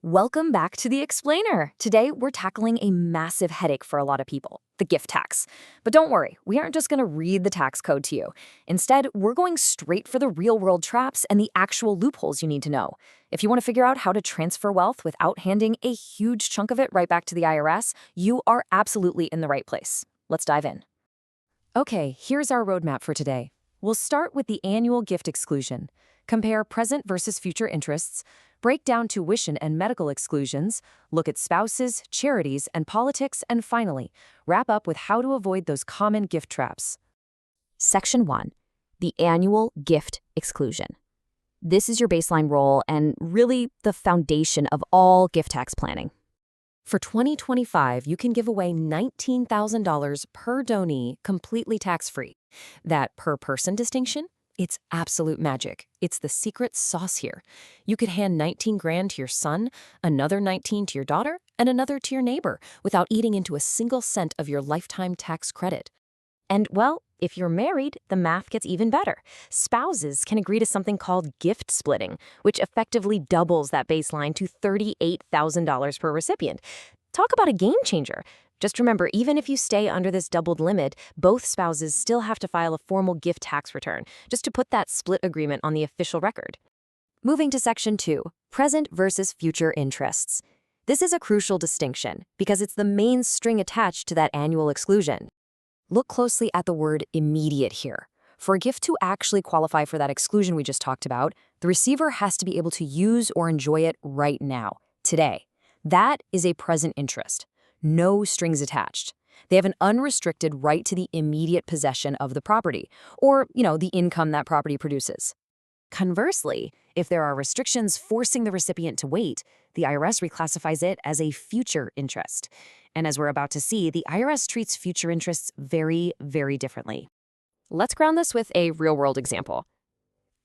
Welcome back to the Explainer. Today, we're tackling a massive headache for a lot of people, the gift tax. But don't worry, we aren't just going to read the tax code to you. Instead, we're going straight for the real-world traps and the actual loopholes you need to know. If you want to figure out how to transfer wealth without handing a huge chunk of it right back to the IRS, you are absolutely in the right place. Let's dive in. Okay, here's our roadmap for today. We'll start with the annual gift exclusion. Compare present versus future interests, break down tuition and medical exclusions, look at spouses, charities, and politics, and finally, wrap up with how to avoid those common gift traps. Section 1. The annual gift exclusion. This is your baseline rule and really the foundation of all gift tax planning. For 2025, you can give away $19,000 per donee completely tax-free. That per-person distinction? It's absolute magic. It's the secret sauce here. You could hand 19 grand to your son, another 19 to your daughter, and another to your neighbor without eating into a single cent of your lifetime tax credit. And, well, if you're married, the math gets even better. Spouses can agree to something called gift splitting, which effectively doubles that baseline to $38,000 per recipient. Talk about a game changer. Just remember, even if you stay under this doubled limit, both spouses still have to file a formal gift tax return, just to put that split agreement on the official record. Moving to Section 2, present versus future interests. This is a crucial distinction because it's the main string attached to that annual exclusion. Look closely at the word immediate here. For a gift to actually qualify for that exclusion we just talked about, the receiver has to be able to use or enjoy it right now, today. That is a present interest. No strings attached. They have an unrestricted right to the immediate possession of the property, or, the income that property produces. Conversely, if there are restrictions forcing the recipient to wait, the IRS reclassifies it as a future interest. And as we're about to see, the IRS treats future interests very, very differently. Let's ground this with a real-world example.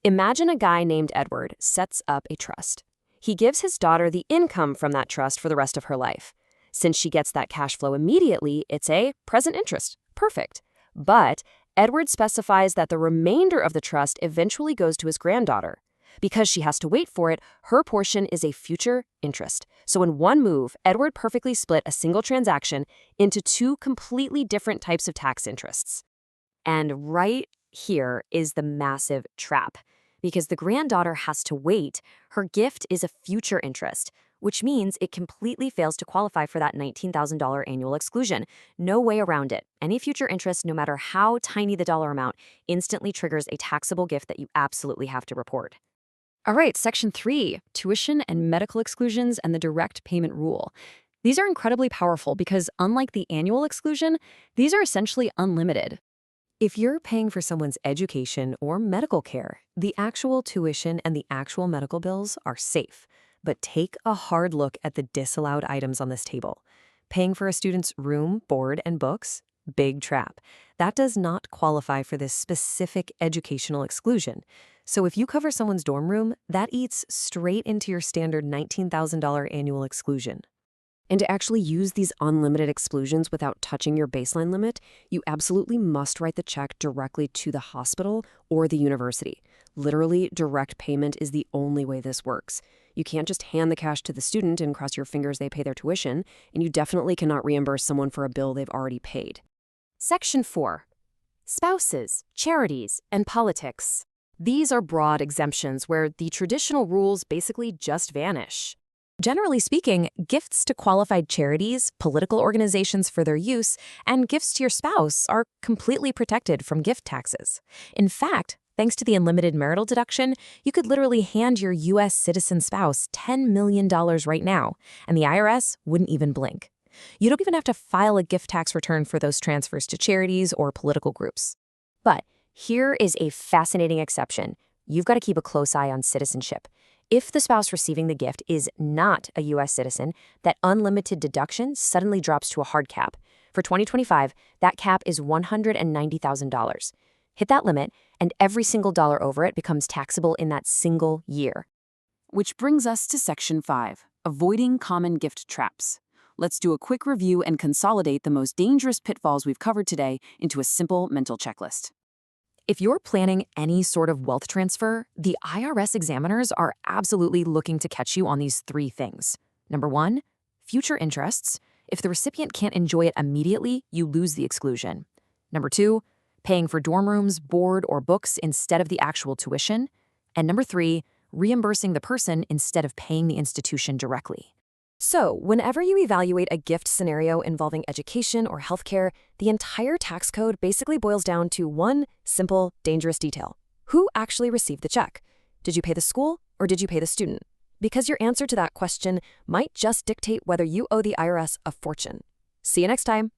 Imagine a guy named Edward sets up a trust. He gives his daughter the income from that trust for the rest of her life. Since she gets that cash flow immediately, it's a present interest. Perfect. But Edward specifies that the remainder of the trust eventually goes to his granddaughter. Because she has to wait for it, her portion is a future interest. So in one move, Edward perfectly split a single transaction into two completely different types of tax interests. And right here is the massive trap. Because the granddaughter has to wait, her gift is a future interest, which means it completely fails to qualify for that $19,000 annual exclusion. No way around it. Any future interest, no matter how tiny the dollar amount, instantly triggers a taxable gift that you absolutely have to report. All right, Section 3, tuition and medical exclusions and the direct payment rule. These are incredibly powerful because, unlike the annual exclusion, these are essentially unlimited. If you're paying for someone's education or medical care, the actual tuition and the actual medical bills are safe. But take a hard look at the disallowed items on this table. Paying for a student's room, board, and books? Big trap. That does not qualify for this specific educational exclusion. So if you cover someone's dorm room, that eats straight into your standard $19,000 annual exclusion. And to actually use these unlimited exclusions without touching your baseline limit, you absolutely must write the check directly to the hospital or the university. Literally, direct payment is the only way this works. You can't just hand the cash to the student and cross your fingers they pay their tuition, and you definitely cannot reimburse someone for a bill they've already paid. Section 4. Spouses, charities, and politics. These are broad exemptions where the traditional rules basically just vanish. Generally speaking, gifts to qualified charities, political organizations for their use, and gifts to your spouse are completely protected from gift taxes. In fact, thanks to the unlimited marital deduction, you could literally hand your U.S. citizen spouse $10 million right now, and the IRS wouldn't even blink. You don't even have to file a gift tax return for those transfers to charities or political groups. But here is a fascinating exception. You've got to keep a close eye on citizenship. If the spouse receiving the gift is not a U.S. citizen, that unlimited deduction suddenly drops to a hard cap. For 2025, that cap is $190,000. Hit that limit, and every single dollar over it becomes taxable in that single year. Which brings us to Section 5, avoiding common gift traps. Let's do a quick review and consolidate the most dangerous pitfalls we've covered today into a simple mental checklist. If you're planning any sort of wealth transfer, the IRS examiners are absolutely looking to catch you on these three things. Number one, future interests. If the recipient can't enjoy it immediately, you lose the exclusion. Number two, paying for dorm rooms, board, or books instead of the actual tuition. And number three, reimbursing the person instead of paying the institution directly. So, whenever you evaluate a gift scenario involving education or healthcare, the entire tax code basically boils down to one simple, dangerous detail. Who actually received the check? Did you pay the school or did you pay the student? Because your answer to that question might just dictate whether you owe the IRS a fortune. See you next time.